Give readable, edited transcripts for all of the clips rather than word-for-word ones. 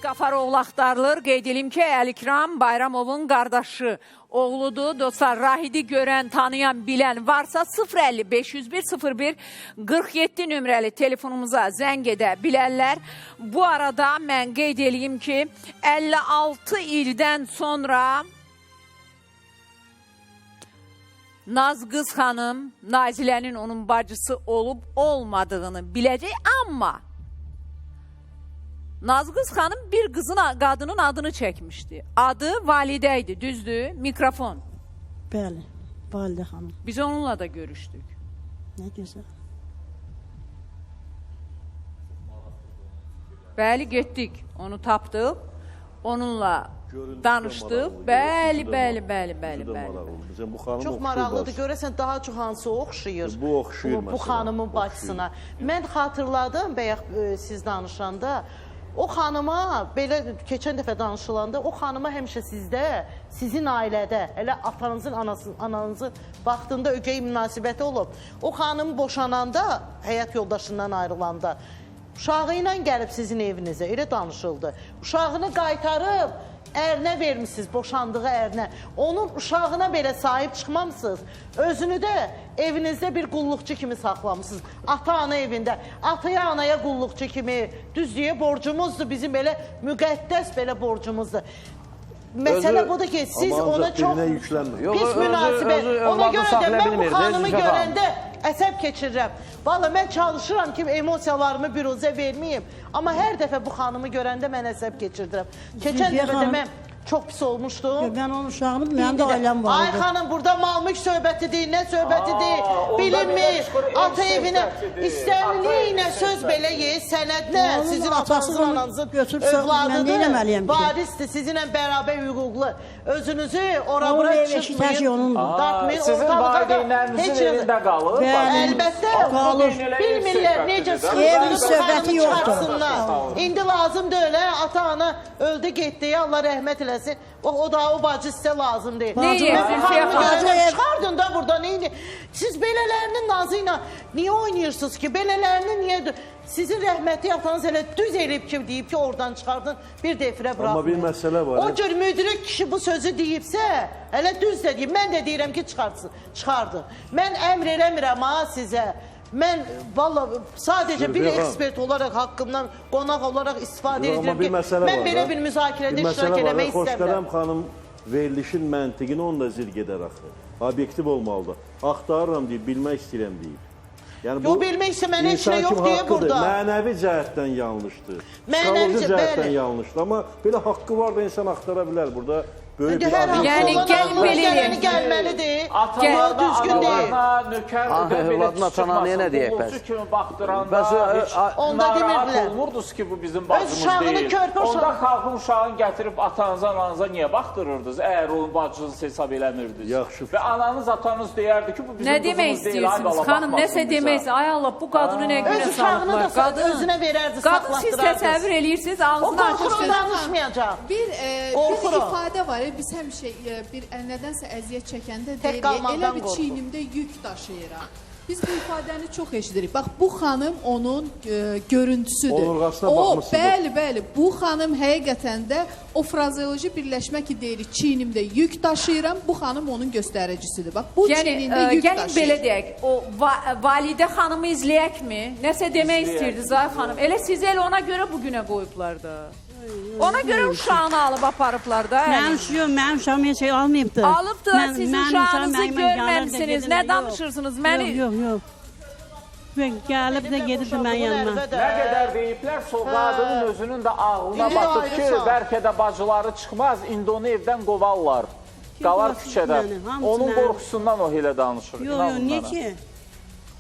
Qafarov axtarılır. Qeyd edim ki, Əlikram Bayramovun qardaşı oğludur. Dostlar, Rahidi görən, tanıyan, bilən varsa 050 501 01 47 nömrəli telefonumuza zəng edə bilərlər. Bu arada mən qeyd edeyim ki, 56 ildən sonra Nazqız xanım Nazilənin onun bacısı olub olmadığını biləcək, amma Nazqız xanım bir qadının adını çəkmişdi. Adı Validə idi, düzdür? Mikrofon. Bəli, Validə xanım. Biz onunla da görüşdük. Nə gözəl. Bəli, getdik, onu tapdıq, onunla danışdıq. Bəli. Çox maraqlıdır. Görəsən daha çox hansı oxşayır bu oxşayır bu xanımın bacısına. Mən xatırladım bayaq siz danışanda. O xanıma, belə keçən dəfə danışılanda, o xanıma həmişə sizdə, sizin ailədə, elə atanızın, ananızın vaxtında ögey münasibəti olub. O xanım boşananda, həyat yoldaşından ayrılanda, uşağı ilə gəlib sizin evinizə, elə danışıldı. Uşağını qaytarıb, ərinə vermişsiniz, boşandığı ərinə. Onun uşağına belə sahib çıxmamışsınız. Özünü də evinizdə bir qulluqçu kimi saxlamışsınız. Ata-ana evində. Ataya, anaya qulluqçu kimi. Düzdüyə borcumuzdur. Bizim belə müqəddəs belə borcumuzdur. Məsələ budur ki, siz ona çox pis münasibət. Ona görə də mən bu xanımı görəndə əsəb keçirirəm. Valla mən çalışıram ki, emosiyalarımı büruzə verməyim. Amma hər dəfə bu xanımı görəndə mən əsəb keçirdirəm. Keçən dəfə də mən çox pis olmuşdum. Mən onun uşağını, mənim də ailəm vardı. Ay xanım, burada mal-mülk söhbətidir, nə söhbətidir, bilinmir. Ata evinə, istəniliyinə söz belə yer, sənədlə, sizin atanızın, ananızın övladıdır, varisdir, sizinlə bərabər hüquqlu. Özünüzü ora-bura çıxmayın, dartmayın. Sizin valideynlərinizin evində qalır. Əlbəttə, bilmirlər necə söhbəti yoxdur. İndi lazımdır öyle, ata-ana öldü getdi, Allah rəhmət eləsin. O da o bacı sizə lazım deyil. Çıxardın da burada. Siz belələrinin nazı ilə niyə oynayırsınız ki? Belələrinin niyə... Sizin rəhmətli atanız elə düz elib ki, deyib ki, oradan çıxardın, bir defirə bırakmayın. Amma bir məsələ var. O cür müdürü kişi bu sözü deyibsə, elə düz də deyib. Mən də deyirəm ki, çıxardın. Mən əmr eləmirəm ha sizə. Mən valla sadəcə bir ekspert olaraq haqqımdan qonaq olaraq istifadə edirəm ki, mən belə bir müzakirədə iştirak eləmək istəmirəm. Xoşqələm xanım verilişin məntiqini onu da zirq edər axı. Obyektiv olmalıdır. Axtarıram deyib, bilmək istəyirəm deyib. Yox, bilmək isə mənə heç nə yox deyə burada. Mənəvi cəhətdən yanlışdır. Psixoloji cəhətdən yanlışdır. Amma belə haqqı var da insan axtara bilər burada. Yəni, gəlin beləyim. Gəlməlidir. Atalarına, nökər övladına, atananıya nə deyək bəs? Qulluqçu kimi baxdıranda heç narahat olmurdunuz ki, bu bizim bacımız deyil. Onda xalqın uşağını gətirib atanıza, ananıza niyə baxdırırdınız, əgər onun bacınızı hesab eləmirdiniz? Və ananız, atanız deyərdi ki, bu bizim qızımız deyil. Nə demək istəyirsiniz? Xanım, nəsə demək, ay Allah, bu qadını nə günə salıblar? Özünə verərdi, qadın siz təsəvvür eləyirsiniz, ağzını açırsınız. O qorxunu danışmayacaq. Bir ifadə var. Biz həmişə bir nədənsə əziyyət çəkəndə deyirik, elə bir çiynimdə yük daşıyıram. Biz bu ifadəni çox eşidirik. Bax, bu xanım onun görüntüsüdür. Onurğasına baxmışsınız. Bəli, bu xanım həqiqətən də o frazeoloji birləşmə ki deyirik, çiynimdə yük daşıyıram, bu xanım onun göstəricisidir. Bax, bu çiynində yük daşıyır. Gəlin belə deyək, o Validə xanımı izləyəkmi? Nəsə demək istəyirdi Zay xanım. Elə sizi elə ona görə bugünə qoyublar da. Ona görə uşağını alıb aparıblar da. Mənim uşağım heç şey almayıbdır. Alıbdır, siz uşağınızı görməmişsiniz. Nə danışırsınız? Yox. Gəlib də gedibdir mənim yanıma. Nə qədər deyiblər, qadının özünün də ağlına batıb ki, bəlkə də bacıları çıxmaz, indi onu evdən qovarlar. Qalar küçədə. Onun qorxusundan o elə danışır. Yox, niyə ki?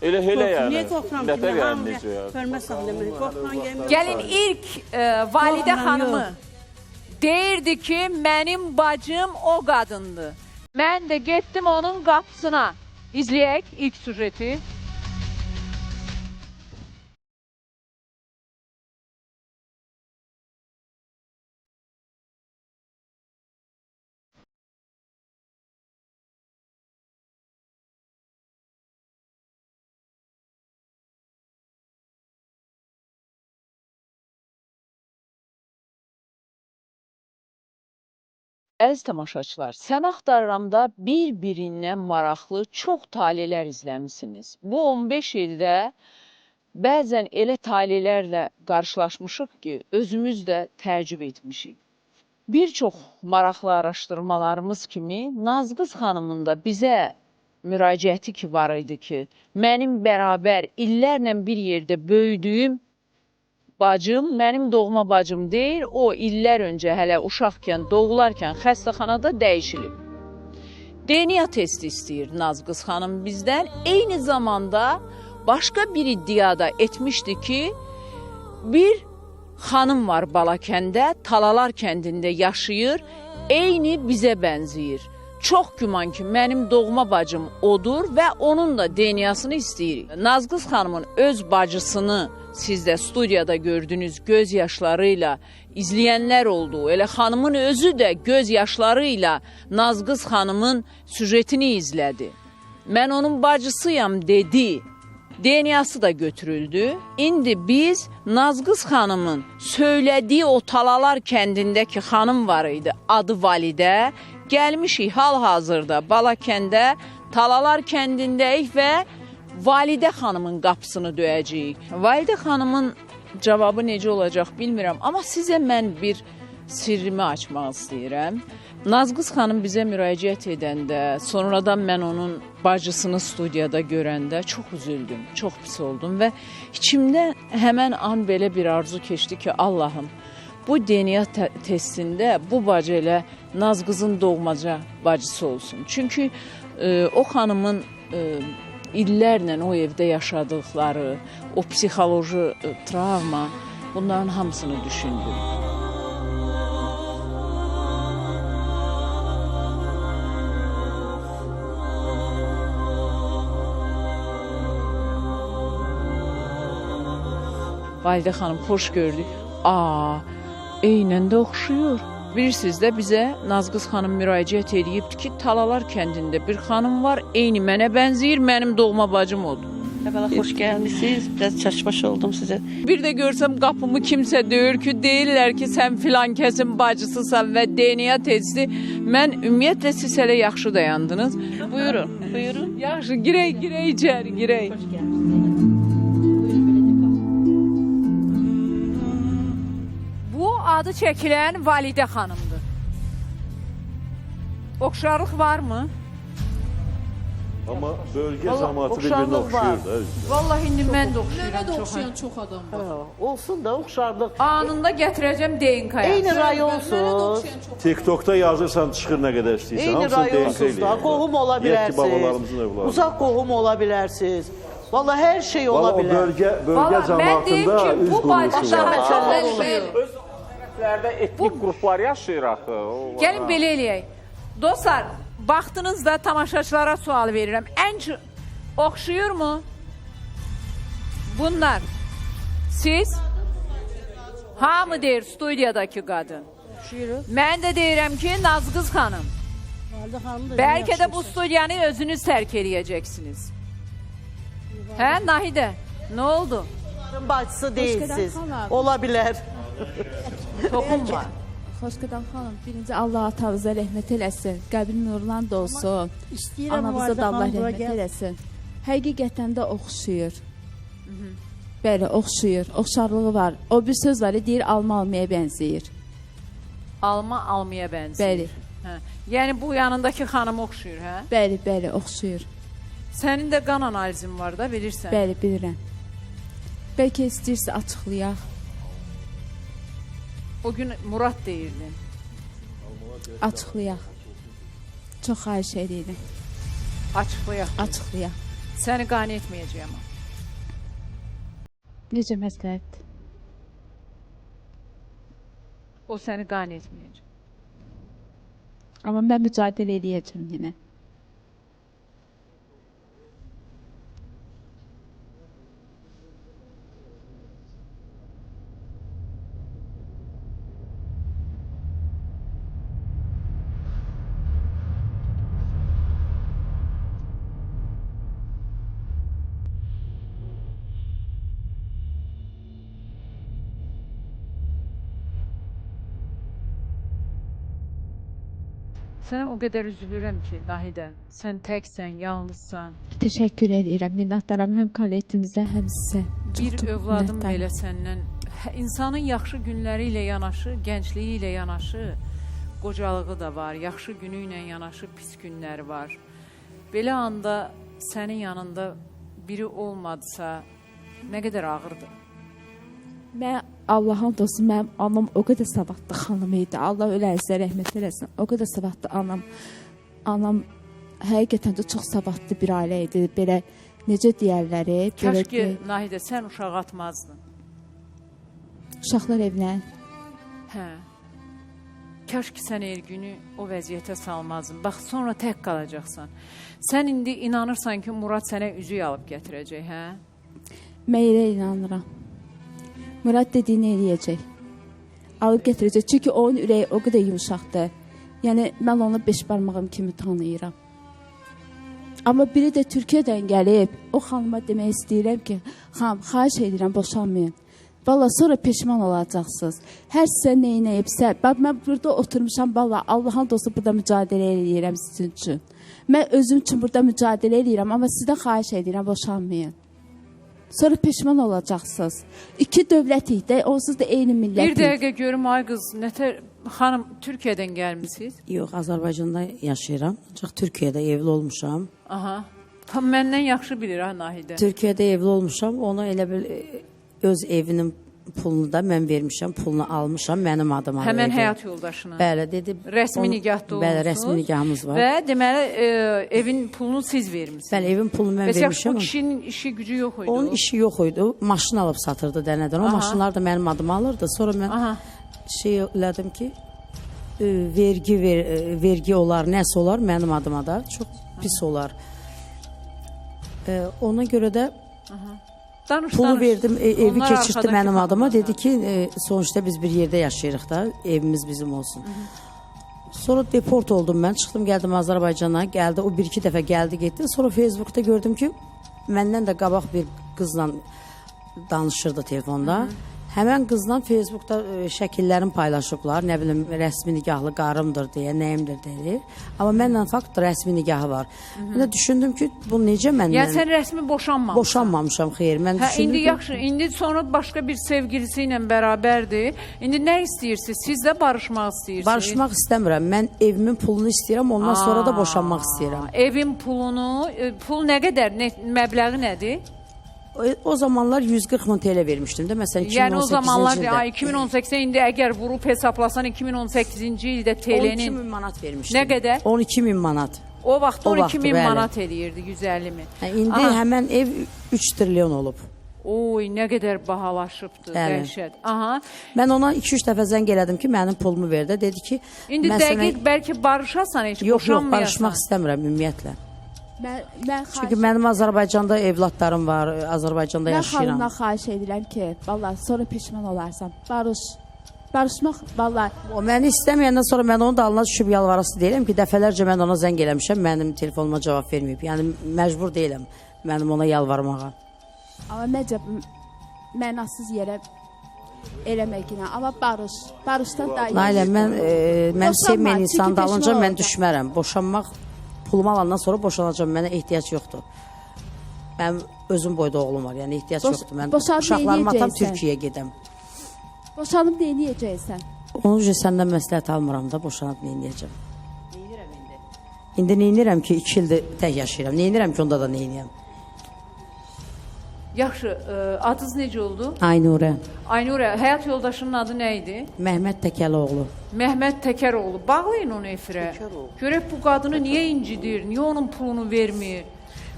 Elə elə yəni. Niyə qorxuram ki? Hörmət saxlamayın. Gəlin ilk Validə xanımı deyirdi ki, mənim bacım o qadındır. Mən də getdim onun qapısına. İzləyək ilk süjeti. Əziz tamaşaçılar, Sən Axtarıramda bir-birindən maraqlı çox talihlər izləmişsiniz. Bu 15 ildə bəzən elə talihlərlə qarşılaşmışıq ki, özümüz də təəccüb etmişik. Bir çox maraqlı araşdırmalarımız kimi Nazqız xanımın da bizə müraciəti ki var idi ki, mənim bərabər illərlə bir yerdə böyüdüyüm bacım, mənim doğma bacım deyil, o illər öncə hələ uşaqkən, doğularkən xəstəxanada dəyişilib. DNA testi istəyir Nazqız xanım bizdən. Eyni zamanda başqa bir iddiada etmişdi ki, bir xanım var Balakəndə, Talalar kəndində yaşayır, eyni bizə bənzəyir. Çox güman ki, mənim doğma bacım odur və onun da DNA'sını istəyirik. Nazqız xanımın öz bacısını siz də studiyada gördüyünüz göz yaşlarıyla izləyənlər oldu. Elə xanımın özü də göz yaşlarıyla Nazqız xanımın süjetini izlədi. Mən onun bacısıyam dedi. DNA'sı da götürüldü. İndi biz Nazqız xanımın söylədiyi o Talalar kəndindəki xanım var idi, adı Validə. Gəlmişik hal-hazırda Balakəndə, Talalar kəndindəyik və Validə xanımın qapısını döyəcəyik. Validə xanımın cavabı necə olacaq bilmirəm, amma sizə mən bir sirrimi açmaq istəyirəm. Nazqız xanım bizə müraciət edəndə, sonradan mən onun bacısını studiyada görəndə çox üzüldüm, çox pis oldum və içimdə həmən an belə bir arzu keçdi ki, Allahım, bu DNA testində bu bacı elə Nazqızın doğmaca bacısı olsun. Çünki o xanımın illərlə o evdə yaşadıqları, o psixoloji travma, bunların hamısını düşündüm. Validə xanım, xoş gördük. Eynən də oxşuyur. Bilirsiniz də bizə Nazqız xanım müraciət edibdir ki, Talalar kəndində bir xanım var, eyni mənə bənzəyir, mənim doğma bacım odur. Əvvəla xoş gəlmişsiniz. Biraz çaşbaş oldum sizə. Bir də görsəm qapımı kimsə döyür ki, deyirlər ki, sən filan kəsin bacısısan və DNA testi. Mən ümumiyyətlə siz hələ yaxşı dayandınız. Buyurun. Buyurun. Yaxşı, girək içəri, girək. Xoş gəlmişsiniz. Bu adı çəkilən Validə xanımdır. Oxşarlıq varmı? Amma bölgə cəmaatı bir-birinə oxşuyur da. Vallahi indi mən də Mənə oxşuyuram də çox. oxşayan çox adam var. Olsun da oxşarlıq. Anında gətirəcəm DNK-ya. Eyni Mənə də rayonsuz. oxşayan çox. TikTokda yazırsan çıxır nə qədər istəyirsən. Eyni Hamısını DNK rayonsuz da. eləyir. Qohum ola Deyək ki, babalarımızın bilərsiniz. övladı. Uzaq qohum ola bilərsiniz. Vallahi hər şey ola Valla o bilər. bölgə cəmaatında üz bu quruluşu başa var. məsələlər olur. Öz ərəflərdə etnik qruplar yaşayır axı. Gəlin belə eləyək. Dostlar, baxdınızda tamaşaçılara sual verirəm. Ən oxşuyurmu? Bunlar. Siz? Hamı deyir studiyadakı qadın. Mən də deyirəm ki, Nazqız xanım. Bəlkə də bu studiyanı özünüz tərk edəcəksiniz. Hə, Nahidə? Nə oldu? Onların bacısı deyilsiz. Ola bilər. Toxunma. Xoşqədəm xanım, birinci Allah atanıza rəhmət eləsin, qəbrin nurlan da olsun, anamıza da Allah rəhmət eləsin. Həqiqətən də oxşuyur. Bəli, oxşuyur, oxşarlığı var. O bir söz var, deyir, alma almaya bənzəyir. Alma almaya bənzəyir. Bəli, Hə. Yəni bu yanındakı xanım oxşuyur, hə? bəli, bəli, oxşuyur. Sənin də qan analizin var da, bilirsən. Bəli, bilirəm. Bəlkə istəyirsə açıqlayaq. O gün Murad deyirdi. Açıqlayaq. Çox xahiş edirəm. Açıqlayaq. Açıqlayaq. Səni qane etməyəcəyəm. Necə məsləhət? O səni qane etməyəcək. Amma mən mücadilə edəcəm yenə. Sənə o qədər üzülürəm ki, Nahidə, sən təksən, yalnızsan. Təşəkkür edirəm minnətdaram həm kollektivimizə, həm sizə. Bir Çox övladım minnətdaram. belə səndən, insanın yaxşı günləri ilə yanaşı, gəncliyi ilə yanaşı, qocalığı da var, yaxşı günü ilə yanaşı pis günləri var. Belə anda sənin yanında biri olmadısa, nə qədər ağırdır? Mən Allahın dostu, mənim anam o qədər savadlı xanım idi. Allah ölərizə rəhmət eləsin. O qədər savadlı anam. Anam həqiqətən də çox savadlı bir ailə idi. Belə necə deyərlər? Kaş ki, Nahidə, sən uşaq atmazdın. Uşaqlar evinə. Hə. Kaş ki, sən Ergünü o vəziyyətə salmazdın. Bax, sonra tək qalacaqsan. Sən indi inanırsan ki, Murad sənə üzük alıb gətirəcək, hə? Mən elə inanıram. Murad dediyini eləyəcək. Alıb gətirəcək. Çünki onun ürəyi o qədər yumuşaqdır. Yəni, mən onu 5 barmağım kimi tanıyıram. Amma biri də Türkiyədən gəlib, o xanıma demək istəyirəm ki, xanım, xahiş edirəm, boşanmayın. Valla sonra peşman olacaqsınız. Hər sizə neynəyibsə, mən burada oturmuşam, valla Allahın dostu burada mücadilə edirəm sizin üçün. Mən özüm üçün burada mücadilə edirəm, amma sizdən xahiş edirəm, boşanmayın. Sonra peşman olacaqsınız. İki dövlətik də, onsuz da eyni millətik. Bir dəqiqə görüm, ay qız, nətər, xanım, Türkiyədən gəlmişsiniz? Yox, Azərbaycanda yaşayıram. Ancaq Türkiyədə evli olmuşam. Aha. Tam məndən yaxşı bilir, ha, Nahidə. Türkiyədə evli olmuşam. Ona elə bil öz evinin pulunu da mən vermişəm, pulunu almışam, mənim adıma verdi. Həmən həyat yoldaşına. Bəli, dedi. Rəsmi nikahda olmuşsunuz. Bəli, rəsmi nikahımız var. Və deməli, evin pulunu siz vermişsiniz. Bəli, evin pulunu mən vermişəm. Bu kişinin işi gücü yox idi. Onun işi yox idi. Maşın alıb satırdı dənədən. O maşınlar da mənim adıma alırdı. Sonra mən şey elədim ki, vergi olar, nəsə olar mənim adıma da. Çox pis olar. Ona görə də pulu verdim, evi keçirtdi mənim adıma. Dedi ki, sonuçta biz bir yerdə yaşayırıq da, evimiz bizim olsun. Sonra deport oldum mən, çıxdım, gəldim Azərbaycana, gəldi, o 1-2 dəfə gəldi, getdi. Sonra Facebookda gördüm ki, məndən də qabaq bir qızla danışırdı telefonda. Həmən qızla Facebookda şəkillərini paylaşıblar, nə bilim, rəsmi nikahlı qarımdır deyə, nəyimdir deyir. Amma mənlə fakt rəsmi nikahı var. Mən də düşündüm ki, bu necə məndən? Yəni sən rəsmi boşanmamışsan? Boşanmamışam, xeyr. Mən düşündüm İndi ki... yaxşı, indi sonra başqa bir sevgilisi ilə bərabərdir. İndi nə istəyirsiniz? Siz də barışmaq istəyirsiniz? Barışmaq istəmirəm. Mən evimin pulunu istəyirəm, ondan sonra da boşanmaq istəyirəm. Evin pulunu, pul nə qədər, məbləği nədir? O zamanlar 140 min TL vermişdim də, məsələn 2018-ci ildə. Yəni o zamanlar 2018-də indi əgər vurub hesaplasan 2018-ci ildə TL-nin 12 min manat vermişdim. Nə qədər? 12 min manat. O vaxt 12 min manat eləyirdi, 150 min. İndi həmən ev 3 trilyon olub. Oy, nə qədər bahalaşıbdır, dəhşət. Aha. Mən ona 2-3 dəfə zəng elədim ki, mənim pulumu ver də, dedi ki... İndi dəqiq bəlkə barışasan, heç boşanmayasan. Yox, barışmaq istəmirəm ümumiyyətlə. Çünki mənim Azərbaycanda evladlarım var, Azərbaycanda yaşayıram. Mən xanımdan xahiş edirəm ki, vallahi sonra peşman olarsan, barışmaq, vallahi. O məni istəməyəndən sonra mən onun da alına düşüb yalvarası deyiləm ki, dəfələrcə mən ona zəng eləmişəm, mənim telefonuma cavab verməyib. Yəni, məcbur deyiləm mənim ona yalvarmağa. Amma məcəb, mənasız yerə eləməklə, amma barışdan da... Nailə, mən sevməyən insan dalınca mən düşmərəm. Boşanmaq, pulumu alandan sonra boşanacam, mənə ehtiyac yoxdur. Mənim özüm boyda oğlum var, yəni ehtiyac yoxdur. Mən uşaqlarımı atam Türkiyəyə gedəm. Boşanıb neyniyəcəksən? Onun üçün səndən məsləhət almıram da, boşanıb neyniyəcəm. Neynirəm indi? İndi neynirəm ki, 2 ildir tək yaşayıram. Neynirəm ki, onda da neyniyəm. Yaxşı, adınız necə oldu? Aynurə. Aynurə, həyat yoldaşının adı nə idi? Məhməd Təkəloğlu. Məhməd Təkəroğlu. Bağlayın onu efirə. Görək bu qadını niyə incidir, niyə onun pulunu vermir?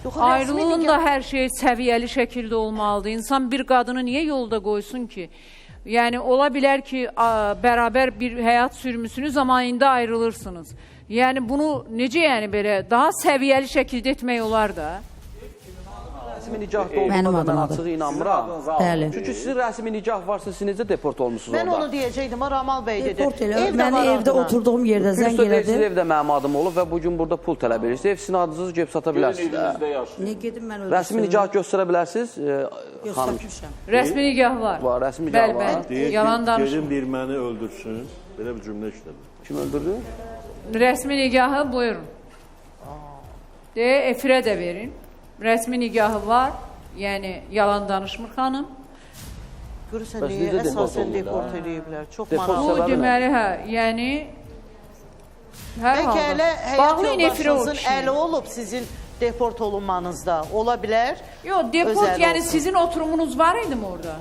Ayrılığın da hər şey səviyyəli şəkildə olmalıdır. İnsan bir qadını niyə yolda qoysun ki? Yəni, ola bilər ki, bərabər bir həyat sürmüsünüz, amma indi ayrılırsınız. Yəni, bunu necə yəni belə, daha səviyyəli şəkildə etmək olar da? rəsmi nikahda Mənim olduğuna mən adım açıq inanmıram. Bəli. Çünki sizin rəsmi nikah varsa siz necə deport olmusunuz Mən orada? onu deyəcəkdim, Ramal bəy dedi. Deport elə. Ev də Mən var evdə adına. oturduğum yerdə zəng Sizin elədi. evdə mənim adım olub və bugün burada pul tələb edirsiniz. Ev sizin adınızı gəlib sata bilərsiniz. Evinizdə yaşayır. Ne gedim mən öyle Rəsmi nikah göstərə bilərsiniz xanım. göstərmişəm. Rəsmi nikah var. Var, rəsmi nikah Bəli, var. bəli. Yalan danışma. Gedim bir məni öldürsün. Belə bir cümlə işlədim. Kim öldürdü? Rəsmi nikahı buyurun. Efirə də verin. Rəsmi nikahı var. Yəni yalan danışmır xanım. Görürsən Bəs niyə necə deport əsasən olurlar? deport eləyiblər? Çox Deport maraqlı. Bu Səbəbi nə? deməli hə, yəni hər Bəlkə elə halda. həyat Bağlayın efirə o yoldaşınızın kişini. əli olub sizin deport olunmanızda. Ola bilər. Yox, deport Özəl yəni olsun. sizin oturumunuz var idi mi orada?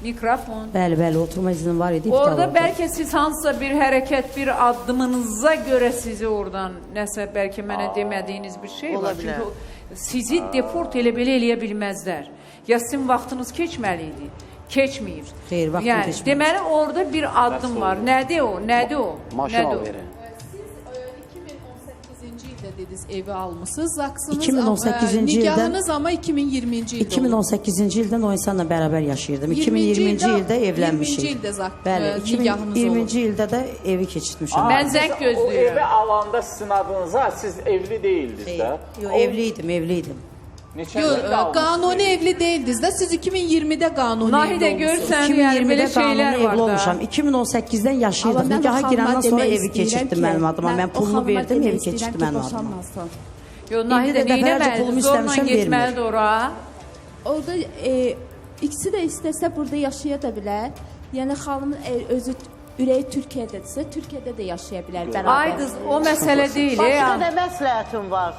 Mikrofon. Bəli, oturma iznim var idi. Orada iptal oldu. bəlkə siz hansısa bir hərəkət, bir addımınıza görə sizi oradan nəsə bəlkə mənə demədiyiniz bir şey Ola var. bilər. Çünki sizi deport elə belə eləyə bilməzlər. Ya sizin vaxtınız keçməli idi. Keçməyib. Xeyr, vaxtım yəni, keçməyib. deməli orada bir addım var. Nədir o? Nədir o? Maşın Nədir al o? verin. 2018-ci ildə dediniz evi almısınız. Zaksınız 2018-ci ildən- nikahınız amma 2020-ci ildə olub. 2018-ci ildən o insanla bərabər yaşayırdım. 20-ci 2020-ci ildə 20-ci evlənmişik. ildə Bəli, nikahınız 2020-ci ildə də evi keçirtmişəm. Mən zəng O evi gözləyirəm. alanda sizin adınıza siz evli deyildiniz də. Yox, evliydim. Neçə Yox, ildə almışsınız? qanuni evli deyildiniz də. Siz 2020-də qanuni Nahidə evli olmusunuz. görsən, yəni 2020-də belə şeylər qanuni var evli da. olmuşam. 2018-dən yaşayırdıq. Amma mən Nikaha o xanıma girəndən sonra demək evi istəyirəm keçirtdi ki, mənim adıma. Mən o pulunu xanıma verdim, demək evi istəyirəm keçirtdi ki, mənim adıma. boşanmasın. Yox, Nahidə İndi də dəfələrcə pulumu neynəməli? Zorla istəmişəm, getməlidir ora. Orada ikisi də istəsə burada yaşaya da bilər. Yəni xanımın özü ürəyi Türkiyədədirsə, Türkiyədə də yaşaya bilər bərabər. Ay qız, o məsələ deyil. Başqa nə məsləhətin var?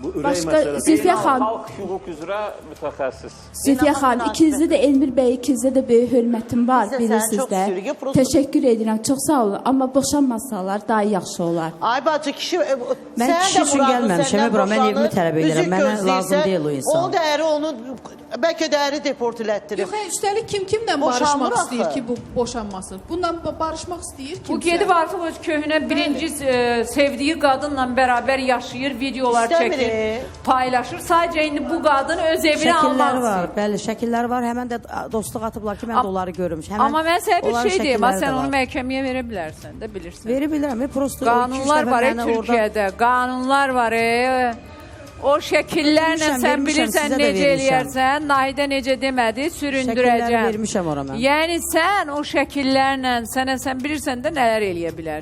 Bu ürək Başqa məsələsi. Zülfiyə xanım, Xalq hüquq üzrə mütəxəssis. Zülfiyə xanım, ikinizdə də Elmir bəy, ikinizdə də böyük hörmətim var, Biz də səni bilirsiniz çox də. istəyirik. Prosta- Təşəkkür edirəm, çox sağ olun. Amma boşanmasalar daha yaxşı olar. Ay bacı, kişi Mən kişi üçün gəlməmişəm, bura mən evimi tələb edirəm. Mənə lazım deyil o insan. Onun dəyəri onu bəlkə dəyəri deport elətdirib. Yox, üstəlik kimlə Boşanmır barışmaq axı. istəyir ki, bu boşanmasın? Bundan barışmaq istəyir kimsə? Bu gedib artıq öz köhnə birinci sevdiyi qadınla bərabər yaşayır, videolar İstəmir. çəkir, paylaşır. Sadəcə indi bu qadın öz evini almaq Şəkilləri var, istəyir. bəli, şəkilləri var. Həmən də dostluq atıblar ki, mən də onları görmüş. Həmən Amma mən sənə bir onların şey deyim, şəkilləri sən də onu var. məhkəməyə verə bilərsən də, bilirsən. Veri bilirəm, prosto o iki, üç Qanunlar dəfə var mənə orada- Türkiyədə, qanunlar var. O şəkillərlə Vermişəm, sən vermişəm, bilirsən sizə də necə vermişəm. eləyərsən, Nahidə necə demədi, Şəkilləri süründürəcəm. vermişəm ora mən. Yəni sən o şəkillərlə, sən bilirsən də nələr eləyə bilərsən.